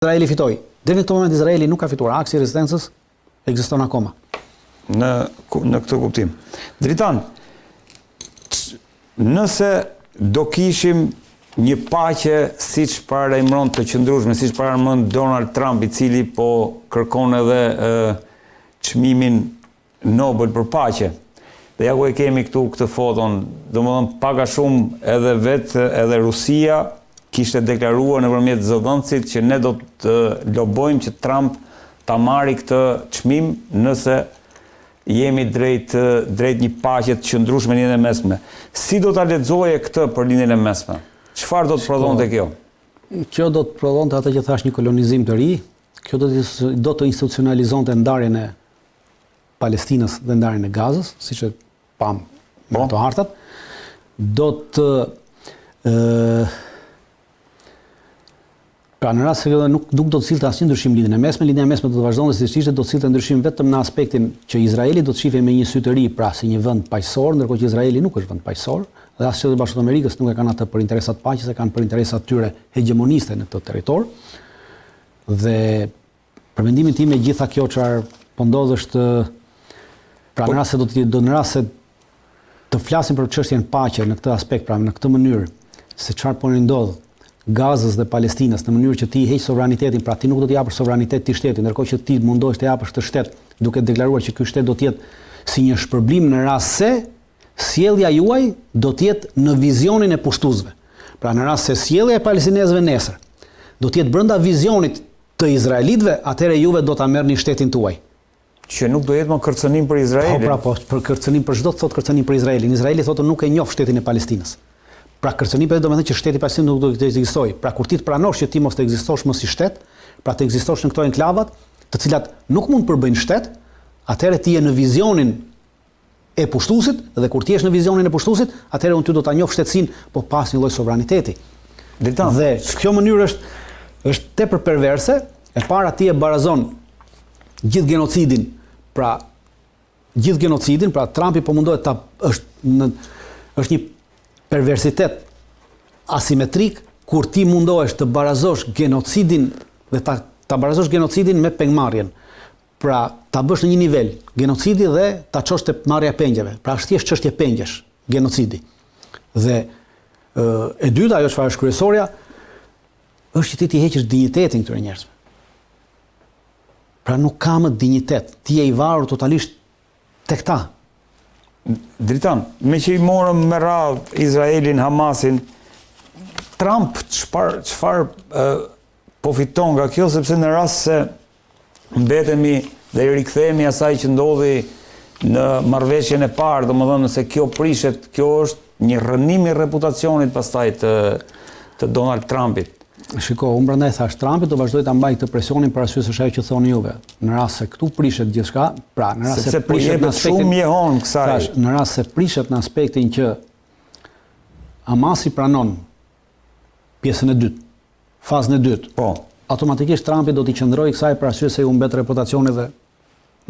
Izraeli fitoi. Deri në këtë moment Izraeli nuk ka fituar. Aksi i rezistencës ekziston akoma. Në këtë kuptim. Dritan, nëse do kishim një paqe siç paralajmëron të qëndrueshme, siç paralajmëron Donald Trump, i cili po kërkon edhe çmimin Nobel për paqe. Dhe ja ku e kemi këtu këtë foton, domethënë pak a shumë edhe Rusia kishte deklaruar nëpërmjet zëdhënësit që ne do të lobojmë që Trump ta marrë këtë çmim nëse jemi drejt një paqe të qëndrueshme në linjën e mesme. Si do ta lexoje këtë për linjën e mesme? Çfarë do të prodhonte kjo? Kjo do të prodhonte atë që thash, një kolonizim të ri. Kjo do të institucionalizonte ndarjen e Palestinës dhe ndarjen e Gazës, siç e pam në ato hartat. Do të pra në rast se nuk do të sillte asnjë ndryshim lidhjen e mesme, linja e mesme do të vazhdonte siç ishte, do të sillte ndryshim vetëm në aspektin që Izraeli do të shihej me një sy të ri, pra si një vend paqësor, ndërkohë që Izraeli nuk është vend paqësor, dhe as Shtetet Bashkuara të Amerikës nuk e kanë atë për interesat paqes, e kanë për interesat tyre hegemoniste në këtë territor. Dhe për mendimin tim e gjitha kjo çfarë po ndodh është, pra në rast se të flasim për çështjen paqe në këtë aspekt, pra në këtë mënyrë, se çfarë po ndodh Gazës dhe Palestinës, në mënyrë që ti heq sovranitetin, pra ti nuk do të japësh sovranitet ti shtetit, ndërkohë që ti mundohesh të japësh të shtet, duke deklaruar që ky shtet do të jetë si një shpërblim në rast se sjellja juaj do të jetë në vizionin e pushtuesve. Pra në rast se sjellja e palestinezëve nesër do të jetë brenda vizionit të izraelitëve, atëherë juve do ta merrni shtetin tuaj. Që nuk do jetë më kërcënim për Izraelin. Po, për kërcënim, për çdo të thotë kërcënim për Izraelin. Izraeli thotë nuk e njoh shtetin e Palestinës. Pra kërcënim do të thënë që shteti palestinë nuk do të ekzistojë. Pra kur ti të pranosh që ti mos të ekzistosh më si shtet, pra të ekzistosh në këto enklavat, të cilat nuk mund përbëjnë shtet, atëherë ti je në vizionin e pushtuesit, dhe kur ti je në vizionin e pushtuesit, atëherë unë ty do ta njoh shtetësinë, po pas një lloj sovraniteti. Dhe kjo mënyrë është tepër perverse. E para ti e barazon gjithë genocidin, pra Trumpi po mundohet është një perversitet asimetrik kur ti mundohesh të barazosh genocidin dhe ta barazosh genocidin me pengmarrjen. Pra ta bësh në një nivel genocidi dhe ta çosh te marrja e pengjeve. Pra është thjesht çështje pengjesh, genocidi. Dhe e dyta, ajo çfarë është kryesorja, është që ti heqësh dinjitetin këtyre njerëzve. Pra nuk ka më dinjitet. Ti je i varur totalisht tek ta. Dritan, me që i morëm me radhë Izraelin, Hamasin, Trump çfarë po fiton nga kjo, sepse në rast se mbetemi dhe i rikthehemi asaj që ndodhi në marrëveshjen e parë, domethënë nëse kjo prishet, kjo është një rënim i reputacionit pastaj të Donald Trumpit. Shiko, unë prandaj thash, Trumpi do vazhdoj ta mbaj këtë presionin për arsye se ajo që thoni juve. Në rast se këtu prishet gjithçka, pra në rast se prishet në aspektin shumë jehon kësaj. Thash, në rast se prishet në aspektin që Hamasi pranon pjesën e dytë, fazën e dytë. Po. Automatikisht Trumpi do t'i qëndrojë kësaj për arsye se u mbet reputacioni dhe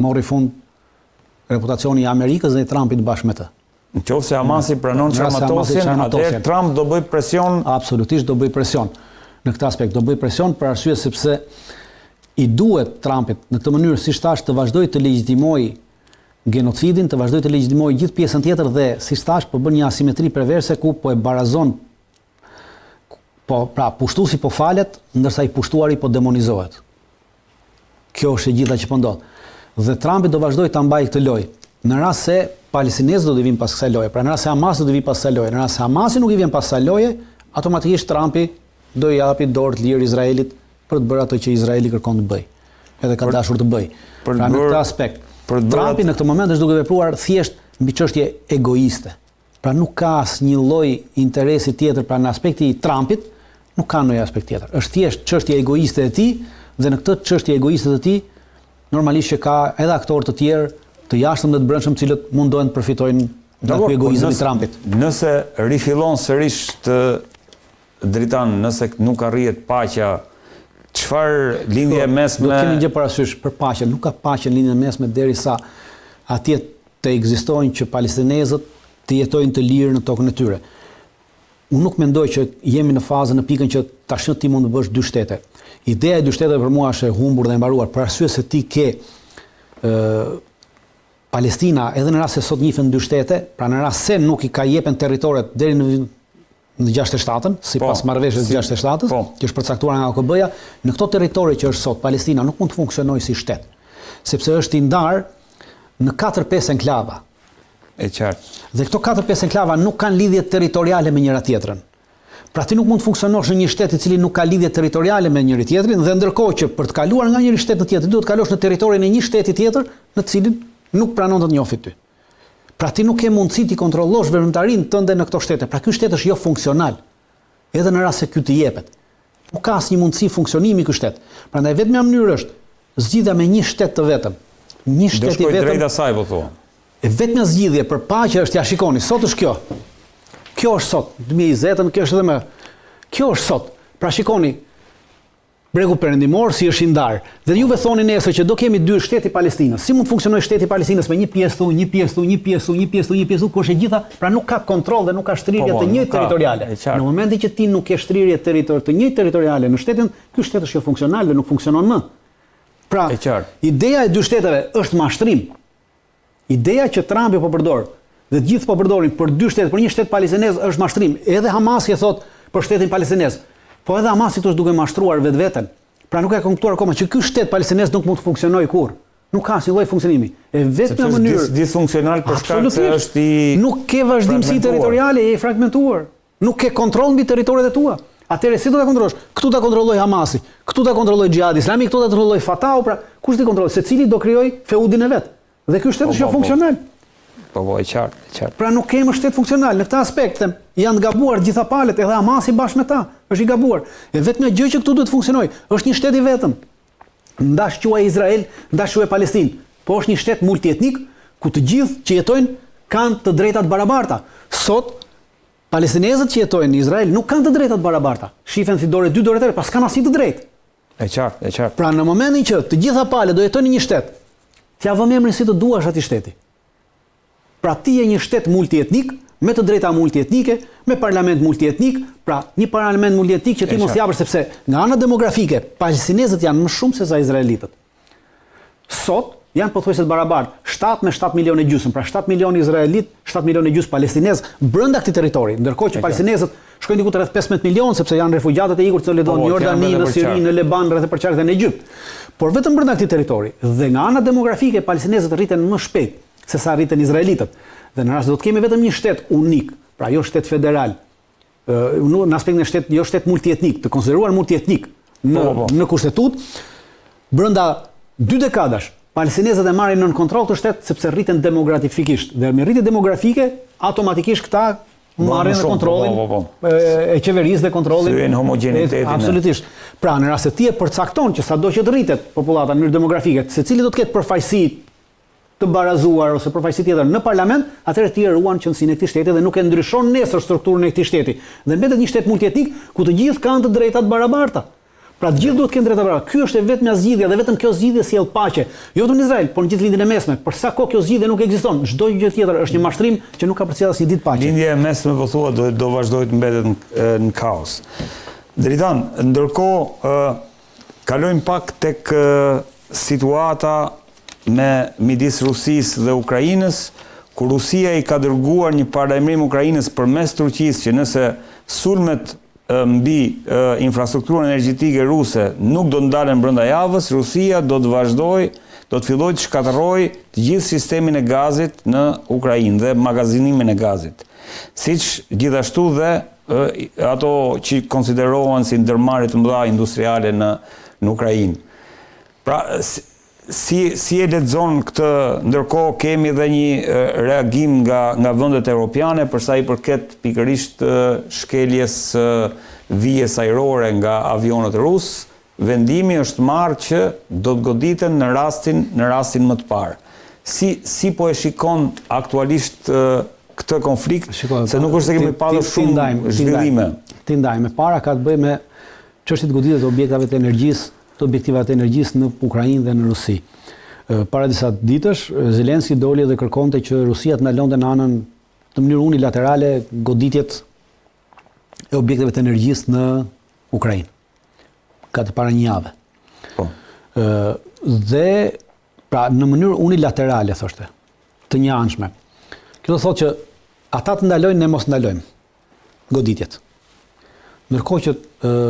mori fund reputacioni i Amerikës dhe i Trumpit bashkë me të. Nëse Hamasi pranon çarmatosin, atëherë Trump do bëj presion. Absolutisht do bëj presion. Në këtë aspekt do bëj presion për arsye sepse i duhet Trumpit në këtë mënyrë, siç thash, të vazhdojë të legjitimojë genocidin, të vazhdojë të legjitimojë gjithë pjesën tjetër dhe siç thash po bën një asimetri perverse ku po e barazon, pra pushtuesi po falet, ndërsa i pushtuari po demonizohet. Kjo është e gjitha që po ndodh. Dhe Trumpi do vazhdojë ta mbajë këtë lojë. Në rast se palestinezët do të vinë pas kësaj loje, pra në rast se Hamasi do të vijë pas kësaj loje, në rast se Hamasi nuk i vjen pas kësaj loje, automatikisht Trumpi do i japi dorë të lirë Izraelit për të bërë ato që Izraeli kërkon të bëj. Edhe ka dashur të bëj. Pra në këtë aspekt, Trumpi në këtë moment është duke vepruar thjesht mbi çështje egoiste. Pra nuk ka asnjë lloj interesi tjetër, pra në aspekti i Trumpit nuk ka ndonjë aspekt tjetër. Është thjesht çështje egoiste e tij dhe në këtë çështje egoiste të tij normalisht që ka edhe aktorë të tjerë të jashtëm dhe të brendshëm të cilët mundohen të përfitojnë nga ky egoizëm i Trumpit. Nëse rifillon sërish të Dritan, nëse nuk arrihet paqja, çfarë lindje mesme? Do të keni gjë parasysh për paqen, nuk ka paqe në lindjen mesme derisa atje të ekzistojnë që palestinezët të jetojnë të lirë në tokën e tyre. Unë nuk mendoj që jemi në fazën, në pikën që tashmë ti mund të bësh dy shtete. Ideja e dy shteteve për mua është e humbur dhe e mbaruar, për arsye se ti ke Palestina, edhe në rast se sot njihen dy shtete, pra në rast se nuk i ka jepen territoret deri në 67-ën, sipas marrëveshjes së 67-s, që është përcaktuar nga OKB-ja, në këto territori që është sot Palestina nuk mund të funksionojë si shtet, sepse është i ndarë në 4-5 enklava. E qartë. Dhe këto 4-5 enklava nuk kanë lidhje territoriale me njëra tjetrën. Pra ti nuk mund të funksionosh në një shtet i cili nuk ka lidhje territoriale me njëri tjetrin, dhe ndërkohë që për të kaluar nga njëri shtet në tjetër, duhet të kalosh në territorin e një shteti tjetër, në të cilin nuk pranon të njohit ty. Pra ti nuk ke mundësi ti kontrollosh veprimtarinë tënde në këto shtete. Pra ky shtet është jo funksional. Edhe në rast se ky të jepet. Nuk ka asnjë mundësi funksionimi ky shtet. Prandaj vetmja mënyrë është zgjidhja me një shtet të vetëm. Një shtet i vetëm. Drejt asaj po thua. E vetmja zgjidhje për paqe është, ja shikoni, sot është kjo. Kjo është sot, 2020-ën, kjo është edhe më. Kjo është sot. Pra shikoni, Bregu Perëndimor si është i ndarë. Dhe juve thoni nesër që do kemi dy shteti Palestinës. Si mund të funksionojë shteti Palestinës me një pjesë tu, një pjesë tu, një pjesë tu, një pjesë tu, një pjesë tu, kur është e gjitha, pra nuk ka kontroll dhe nuk ka shtrirje të njëjtë territoriale. Në momentin që ti nuk ke shtrirje të njëjtë territoriale në shtetin, ky shtet është jo funksional dhe nuk funksionon më. Pra, ideja e dy shteteve është mashtrim. Ideja që Trumpi po përdor dhe të gjithë po përdorin për dy shtete, për një shtet palestinez është mashtrim. Edhe Hamasi e thot për shtetin palestinez. Po edhe Hamasi është duke mashtruar vetveten. Pra nuk e ka kuptuar akoma që ky shtet palestinez nuk mund të funksionojë kurrë. Nuk ka asnjë lloj funksionimi. E vetmja mënyrë disfunksional për shkak se është i nuk ke vazhdimsi territoriale, je i fragmentuar. Nuk ke kontroll mbi territoret e tua. Atëherë si do ta kontrollosh? Këtu ta kontrolloj Hamasi, këtu ta kontrolloj Xhihadi Islami, këtu ta kontrolloj Fatau, pra kush ti kontrollon? Secili do krijoj feudin e vet. Dhe ky shtet është jo funksional. Po, e qartë. Pra nuk kemi shtet funksional. Në këtë aspekt janë të gabuar gjitha palët, edhe Hamasi bashkë me ta, është i gabuar. E vetmja gjë që këtu duhet të funksionojë, është një shtet i vetëm. Ndash quaj Izrael, ndash quaj Palestinë. Po është një shtet multietnik ku të gjithë që jetojnë kanë të drejtat barabarta. Sot palestinezët që jetojnë në Izrael nuk kanë të drejtat barabarta. Shifen si dorë 2 dorë 3, pas kanë asnjë të drejtë. E qartë. Pra në momentin që të gjitha palët do jetojnë në një shtet, t'ja vëmë emrin si të duash atij shteti. Pra ti je një shtet multietnik, me të drejta multietnike, me parlament multietnik, pra një parlament multietnik që ti mos japësh sepse nga ana demografike palestinezët janë më shumë se sa izraelitët. Sot janë pothuajse të barabartë, 7 me 7 milionë e gjysmë, pra 7 milionë izraelit, 7 milionë e gjysmë palestinez brenda këtij territori, ndërkohë që palestinezët shkojnë diku rreth 15 milionë sepse janë refugjatët e ikur që lëdon në Jordani, në Siri, në Leban, rreth e përqarkët e në Egjipt. Por vetëm brenda këtij territori dhe nga ana demografike palestinezët rriten më shpejt se sa rriten izraelitët. Dhe në rast se do të kemi vetëm një shtet unik, pra jo shtet federal, në aspektin e shtet, jo shtet multietnik, të konsideruar multietnik në kushtetut, brenda 2 dekadash palestinezët e marrin nën kontroll të shtet sepse rriten demografikisht. Dhe me rritje demografike, automatikisht këta marrin në kontrollin e qeverisë dhe kontrollin e homogenitetin. Absolutisht. Pra në rast se ti e përcakton që sado që të rritet popullata në mënyrë demografike, secili do të ketë përfaqësi të barazuar ose përfaqësi tjetër në parlament, atëherë ti ruan qëndësinë e këtij shteti dhe nuk e ndryshon nesër strukturën e këtij shteti. Dhe mbetet një shtet multietnik ku të gjithë kanë të drejtat barabarta. Pra të gjithë duhet të kenë drejta barabarta. Ky është vetëm zgjidhja dhe vetëm kjo zgjidhje sjell paqe. Jo vetëm në Izrael, por në gjithë lindjen e mesme. Për sa kohë kjo zgjidhje nuk ekziston, çdo gjë tjetër është një mashtrim që nuk ka përcjellë asnjë ditë paqe. Lindja e mesme po thua do vazhdojë të mbetet në kaos. Dritan, ndërkohë kalojmë pak tek situata midis Rusisë dhe Ukrainës, ku Rusia i ka dërguar një paralajmërim Ukrainës përmes Turqisë që nëse sulmet mbi infrastrukturën energjetike ruse nuk do ndalen brenda javës, Rusia do të vazhdojë, do të fillojë të shkatërrojë të gjithë sistemin e gazit në Ukrainë dhe magazinimin e gazit. Siç gjithashtu dhe ato që konsiderohen si ndërmarrje të mëdha industriale në Ukrainë. Pra si e lexon këtë, ndërkohë kemi edhe një reagim nga vendet europiane për sa i përket pikërisht shkeljes vijes ajrore nga avionët rus. Vendimi është marrë që do të goditen në rastin më të parë. Si po e shikon aktualisht këtë konflikt, se nuk është se kemi pasur shumë zhvillime. Ti ndajmë. Para ka të bëjë me çështjet e goditjes të objektave të energjisë, të objektivat e energjisë në Ukrainë dhe në Rusi. Para disa ditësh, Zelenski doli dhe kërkonte që Rusia të ndalonte në anën të mënyrë unilaterale goditjet e objekteve të energjisë në Ukrainë. gati para një jave. Po. Dhe pra në mënyrë unilaterale, thoshte, të njëanshme. Kjo do thotë që ata të ndalojnë, ne mos ndalojmë goditjet. Ndërkohë që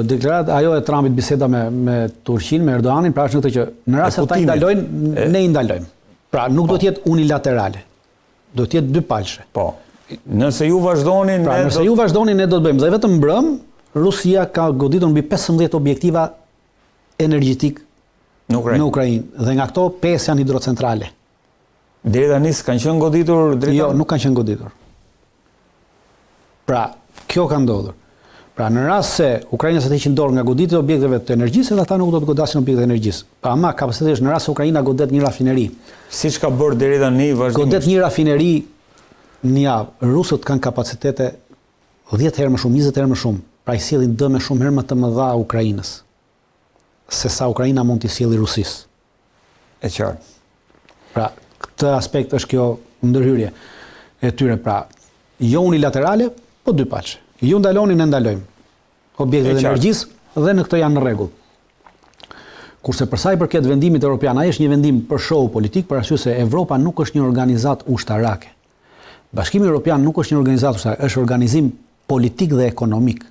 deklaratë ajo e Trumpit, biseda me Turqinë, me Erdoganin, pra është në këtë që në rast se ata i ndalojnë, ne i ndalojmë. Pra nuk do të jetë unilaterale. Do të jetë dypalshe. Po. Nëse ju vazhdoni, nëse ju vazhdoni, ne do të bëjmë. Dhe vetëm mbrëm, Rusia ka goditur mbi 15 objektiva energjetik në Ukrainë. Dhe nga këto 5 janë hidrocentrale. Deri tani s'kanë qenë goditur drejt? Jo, nuk kanë qenë goditur. Pra, kjo ka ndodhur. Pra, në rast se Ukraina se të heqin dorë nga goditjet e objekteve të energjisë, edhe ata nuk do të godasin objektet e energjisë. Pa ama kapacitetisht në rast se Ukraina godet një rafineri. Siç ka bërë deri tani vazhdimisht. Godet një rafineri në javë. Rusët kanë kapacitete 10 herë më shumë, 20 herë më shumë. Pra i sjellin dëme shumë herë më të mëdha Ukrainës se sa Ukraina mund t'i sjellë Rusisë. E qartë. Pra, këtë aspekt është kjo ndërhyrje e tyre, pra, jo unilaterale, po dypalshe. Ju ndaloni, ne ndalojmë objektet e energjisë dhe në këtë janë në rregull. Kurse për sa i përket vendimit evropian, ai është një vendim për show politik, për arsye se Evropa nuk është një organizatë ushtarake. Bashkimi Evropian nuk është një organizatë ushtarake, është organizim politik dhe ekonomik.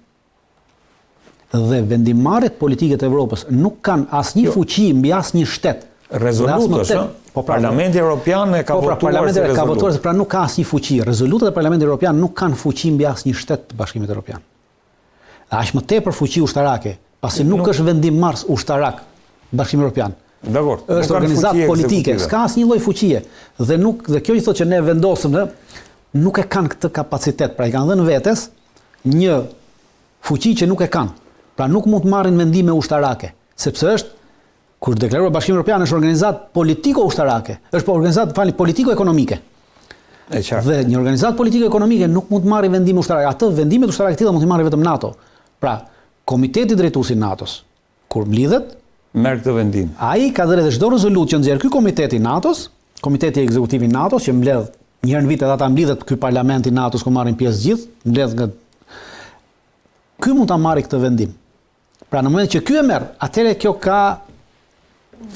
Dhe vendimarrjet politike të Evropës nuk kanë asnjë fuqi mbi asnjë shtet. Rezolutës, po Parlamenti Evropian e ka votuar si rezolutë. Ka votuar, pra nuk ka asnjë fuqi. Rezolutat e Parlamentit Evropian nuk kanë fuqi mbi asnjë shtet të Bashkimit Evropian. Dhe aq më tepër fuqi ushtarake, pasi nuk është vendimmarrës ushtarak Bashkimi Evropian. Dakor. Është organizatë politike, s'ka asnjë lloj fuqie. Dhe kjo i thotë që ne vendosëm, nuk e kanë këtë kapacitet, pra i kanë dhënë vetes një fuqi që nuk e kanë. Pra nuk mund të marrin vendime ushtarake, sepse është kur deklaruar Bashkimi Evropian është organizatë politiko-ushtarake, është organizatë politiko-ekonomike. Dhe një organizatë politiko-ekonomike nuk mund të marrë vendime ushtarake. Atë vendimet ushtarake të tilla mund të marrë vetëm NATO. Pra, Komiteti Drejtuesi i NATO-s, kur mlidhet, merr këtë vendim. Ai ka dhënë çdo rezolutë që nxjerr ky komiteti i NATO-s, Komiteti Ekzekutivi i NATO-s që mbledh një herë në vit edhe ata mblidhet ky Parlamenti i NATO-s ku marrin pjesë gjithë, mbledh nga ky mund ta marrë këtë vendim. Pra në momentin që ky e merr, atëherë kjo ka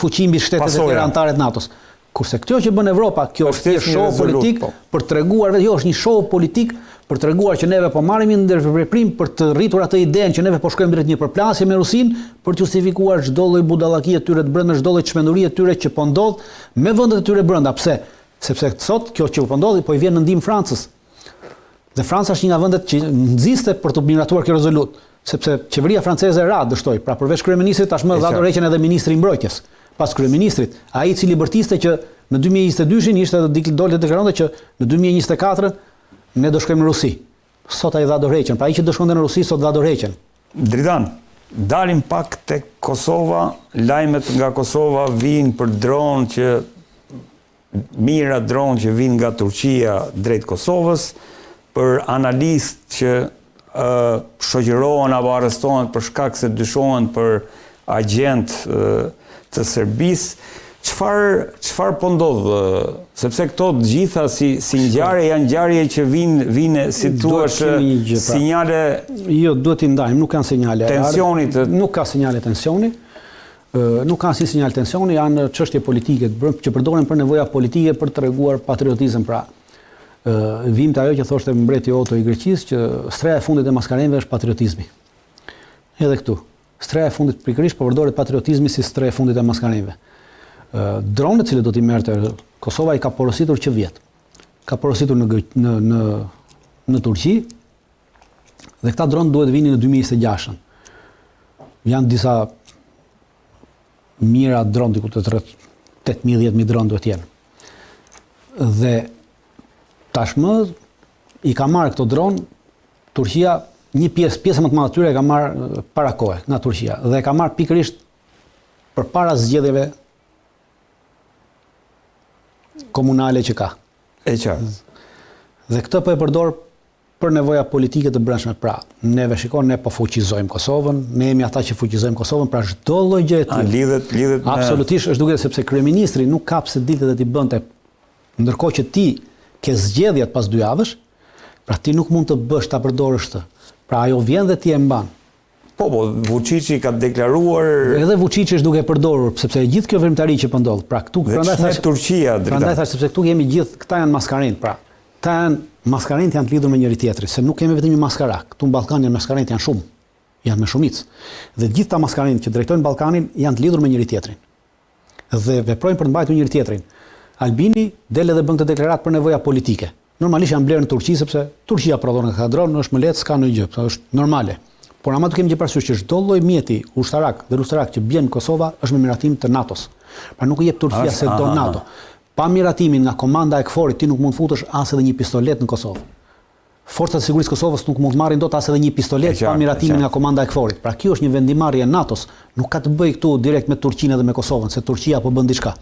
fuqi mbi shtetet e tjera anëtare të NATO-s. Kurse kjo që bën Evropa, kjo është një show politik për treguar vetë, jo është një show politik për treguar që neve po marrim një ndërveprim për të rritur atë idenë që neve po shkojmë drejt një përplasje me Rusinë për të justifikuar çdo lloj budallaki e tyre të brenda, çdo lloj çmenduri e tyre që po ndodh me vendet e tyre brenda. Pse? Sepse sot kjo që po ndodhi po i vjen në ndihmë Francës. Dhe Franca është një nga vendet që nxiste për të miratuar kjo rezolutë, sepse qeveria franceze ra dështoi, pra përveç kryeministrit tashmë dha dorëheqjen edhe ministri i mbrojtjes. Pas kryeministrit, ai i cili bërtiste që në 2022 ishte dole deklaronte që në 2024 ne do shkojmë në Rusi. Sot ai dha dorëheqjen, pra ai që do shkonte në Rusi sot dha dorëheqjen. Dritan, dalim pak tek Kosova, lajmet nga Kosova vijnë për dron që mira dron që vijnë nga Turqia drejt Kosovës, për analistë që shoqërohen apo arrestohen për shkak se dyshohen për agent të Serbisë. Çfarë po ndodh? Sepse këto të gjitha si ngjarje janë ngjarje që vijnë si thua sinjale. Jo, duhet i ndajmë, nuk kanë sinjale. Tensionit. Nuk ka sinjale tensioni. Nuk kanë si sinjal tensioni, janë çështje politike që përdoren për nevoja politike për të treguar patriotizëm. Pra, vim të ajo që thoshte mbreti Oto i Greqisë që streha e fundit e maskarenjve është patriotizmi. Edhe këtu. Streha e fundit pikërisht po përdoret patriotizmi si streha e fundit e maskarenjve. Dronet që do t'i merrte Kosova i ka porositur që vjet. Ka porositur në Turqi dhe këta dronë duhet vinin në 2026. Janë disa mira dronë, diku të 8.000-10.000 dronë duhet jenë. Dhe tashmë i ka marrë këto dronë Turqia, një pjesë më të madhe tyre e ka marrë para kohe nga Turqia dhe e ka marrë pikërisht përpara zgjedhjeve komunale që ka. E qartë. Dhe këtë po e përdor për nevoja politike të brendshme. Pra, neve shikon, ne po fuqizojmë Kosovën, ne jemi ata që fuqizojmë Kosovën, pra çdo lloj gjë e tillë. Lidhet absolutisht është duke sepse kryeministri nuk ka pse ditë dhe ti bënte, ndërkohë që ti ke zgjedhjet pas 2 javësh, pra ti nuk mund të bësh ta përdorësh të. Pra ajo vjen dhe ti e mban. Po, Vučići ka deklaruar... Edhe Vučići është duke përdorur, sepse gjithë kjo vrimtari që po ndodh. Pra këtu Turqia, prandaj thash sepse këtu jemi gjithë, këta janë maskarent, pra. Maskarent janë të lidhur me njëri tjetrin, se nuk kemi vetëm një maskara. Këtu në Ballkan janë maskarent, janë shumë. Janë me shumicë. Dhe gjithë ta maskarent që drejtojnë Ballkanin janë të lidhur me njëri tjetrin. Dhe veprojnë për të mbajtur njëri tjetrin. Albini del edhe bën këtë deklaratë për nevoja politike. Normalisht janë blerë në Turqi sepse Turqia prodhon nga dron, është më lehtë, s'ka ndonjë gjë, është normale. Por ama të kemi gjë parasysh që çdo lloj mjeti ushtarak dhe ushtarak që bjen në Kosovë është me miratim të NATO-s. Pra nuk i jep Turqia se do NATO. Pa miratimin nga komanda e KFOR-it ti nuk mund futesh as edhe një pistolet në Kosovë. Forcat e sigurisë Kosovës nuk mund të marrin dot as edhe një pistolet pa miratimin nga komanda e KFOR-it. Pra kjo është një vendimarrje e NATO-s, nuk ka të bëjë këtu direkt me Turqinë dhe me Kosovën, se Turqia po bën diçka.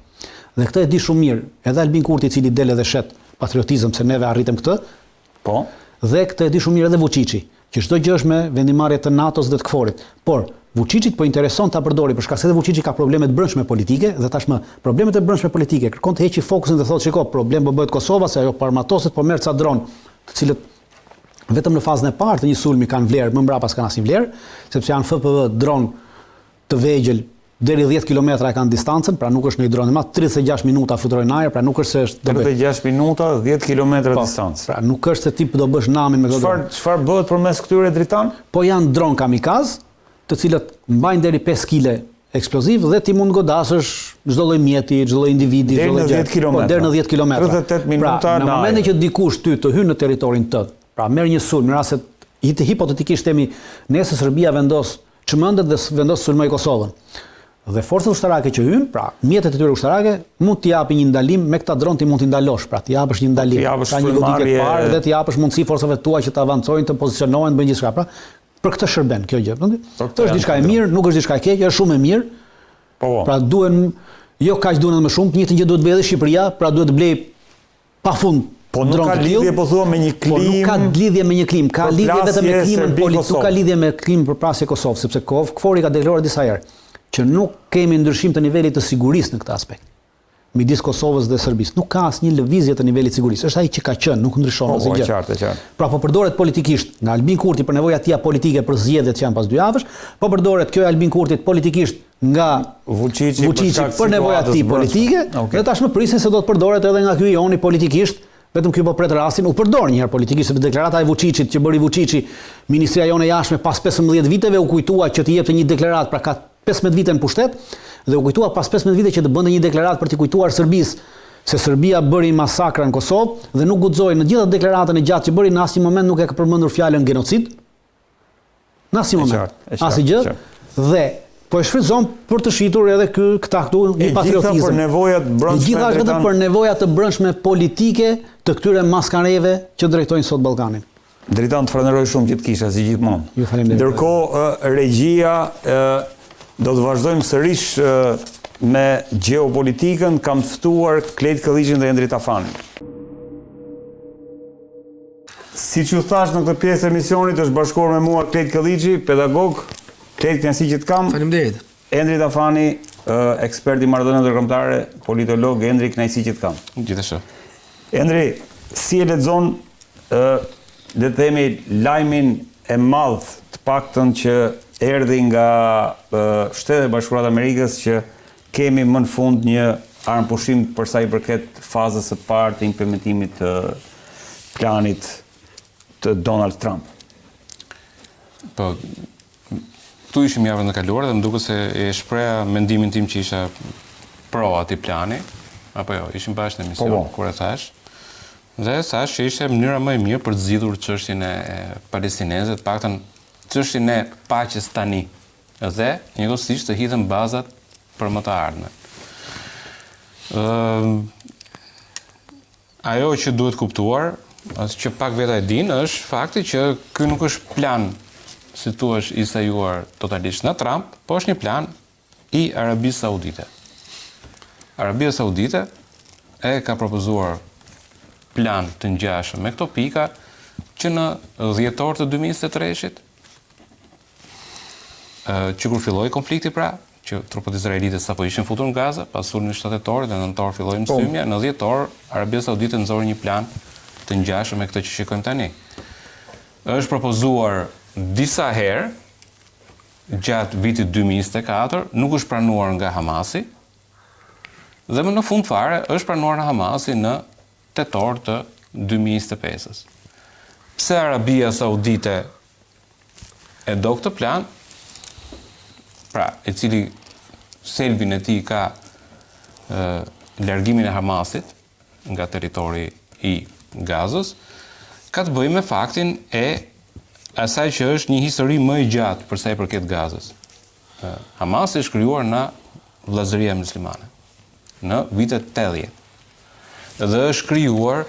Dhe këtë e di shumë mirë, edhe Albin Kurti i cili del edhe shet patriotizëm se neve arritëm këtë. Po. Dhe këtë e di shumë mirë edhe Vučići, që çdo gjë është me vendimarrje të NATO-s dhe të KFOR-it. Por Vučićit po intereson ta përdori për shkak se Vučići ka probleme të brendshme politike dhe tashmë problemet e brendshme politike kërkon të heqë fokusin dhe thotë shiko, problem po bëhet Kosova se ajo parmatoset po merr ca dron, të cilët vetëm në fazën e parë të një sulmi kanë vlerë, më mbrapa s'kan asnjë vlerë, sepse janë FPV dron të vegjël deri 10 kilometra e kanë distancën, pra nuk është një dron i madh, 36 minuta fluturojnë në ajër, pra nuk është se është 36 minuta, 10 kilometra distancë. Pra nuk është se ti do bësh namin me këto. Çfarë bëhet përmes këtyre dritan? Po janë dron kamikaz, të cilët mbajnë deri 5 kg eksploziv dhe ti mund godasësh çdo lloj mjeti, çdo lloj individi, çdo lloj gjë. Deri në 10 kilometra. 38 minuta. Pra, në momentin që dikush ty të hyn në territorin tënd, pra merr një sulm, në rast se hipotetikisht themi nëse Serbia vendos çmendet dhe vendos sulmoj Kosovën. Dhe forcat ushtarake që hyn, pra mjetet e tyre ushtarake mund t'i japi një ndalim me këta dron ti mund t'i ndalosh, pra t'i japësh një ndalim, ka një goditje të parë dhe t'i japësh mundësi forcave tua që të avancojnë, të pozicionohen, bëjnë gjithçka. Pra, për këtë shërben kjo gjë. Kjo është diçka e mirë, nuk është diçka e keqe, është shumë e mirë. Po. Pra duhen jo kaq duhen edhe më shumë, të njëjtën gjë duhet bëjë edhe Shqipëria, pra duhet të blej pafund. Po nuk ka lidhje po thua me një klim. Po nuk ka lidhje me një klim, ka lidhje vetëm me klimën politik, ka lidhje me klimën përplasje Kosovë, sepse KFOR-i ka deklaruar disa herë që nuk kemi ndryshim të nivelit të sigurisë në këtë aspekt. Midis Kosovës dhe Serbisë nuk ka asnjë lëvizje të nivelit të sigurisë. Është ai që ka qenë, nuk ndryshon asgjë. Po, qartë. Pra po përdoret politikisht nga Albin Kurti për nevojat tia politike për zgjedhjet që janë pas 2 javësh, po përdoret kjo e Albin Kurtit politikisht nga Vučići për nevojat tij politike, dhe tashmë prisin se do të përdoret edhe nga ky Ioni politikisht. Vetëm ky po pret rastin, u përdor një herë politikisht, sepse deklarata e Vučićit që bëri Vučići, Ministria jone jashtme pas 15 viteve u kujtua që të jepte një deklaratë, pra ka 15 vite në pushtet, dhe u kujtua pas 15 vite që të bënte një deklaratë për t'i kujtuar Serbisë se Serbia bëri masakra në Kosovë dhe nuk guxoi në gjithë deklaratën e gjatë që bëri në asnjë moment nuk e ka përmendur fjalën genocid. Në asnjë moment. Asgjë. Dhe po e shfrytëzon për të shitur edhe këta këtu një patriotizëm. Gjithë për nevojat brendshme. Gjithë për nevojat të brendshme politike të këtyre maskareve që drejtojnë sot Ballkanin. Dritan, të falenderoj shumë që të kisha si gjithmonë. Ju falenderoj. Ndërkohë regjia do të vazhdojmë sërish me geopolitikën, kam të ftuar Klet Këlliçin dhe Endri Tafanin. Siç ju thash në këtë pjesë e emisionit është bashkuar me mua Klet Këlliçi, pedagog. Klet, kënaqësi që të kam. Faleminderit. Endri Tafani, ekspert i marrëdhënieve ndërkombëtare, politolog. Endri, kënaqësi që të kam. Gjithashtu. Endri, si e lexon le të themi lajmin e madh të paktën që erdhi nga Shtetet e Bashkuara të Amerikës që kemi më në fund një armëpushim për sa i përket fazës së parë të implementimit të planit të Donald Trump. Po, këtu ishim javën e kaluar dhe më duket se e shpreha mendimin tim që isha pro atij plani, apo jo, ishim bashkë në emision kur e thash. Dhe thash që ishte mënyra më e mirë për të zgjidhur çështjen e palestinezëve, të paktën çështjen e paqes tani dhe njëkohësisht të hidhen bazat për më të ardhmen. Ajo që duhet kuptuar, që pak veta e din, është fakti që ky nuk është plan, si thua, i sajuar totalisht nga Trump, po është një plan i Arabisë Saudite. Arabia Saudite e ka propozuar plan të ngjashëm me këto pika që në dhjetor të 2023-shit, që kur filloi konflikti pra, që trupët izraelite sapo ishin futur në Gaza, pas sulmit shtatorit dhe nëntor filloi msymja, në dhjetor Arabia Saudite nxori një plan të ngjashëm me këtë që shikojmë tani. Është propozuar disa herë gjatë vitit 2024 nuk është pranuar nga Hamasi dhe më në fund fare është pranuar nga Hamasi në tetor të 2025-s. Pse Arabia Saudite e do këtë plan, pra e cili selbin e tij ka largimin e Hamasit nga territori i Gazës, ka të bëjë me faktin e asaj që është një histori më e gjatë për sa i përket Gazës. Hamasi është krijuar nga vllazëria muslimane në vitet 80 dhe është krijuar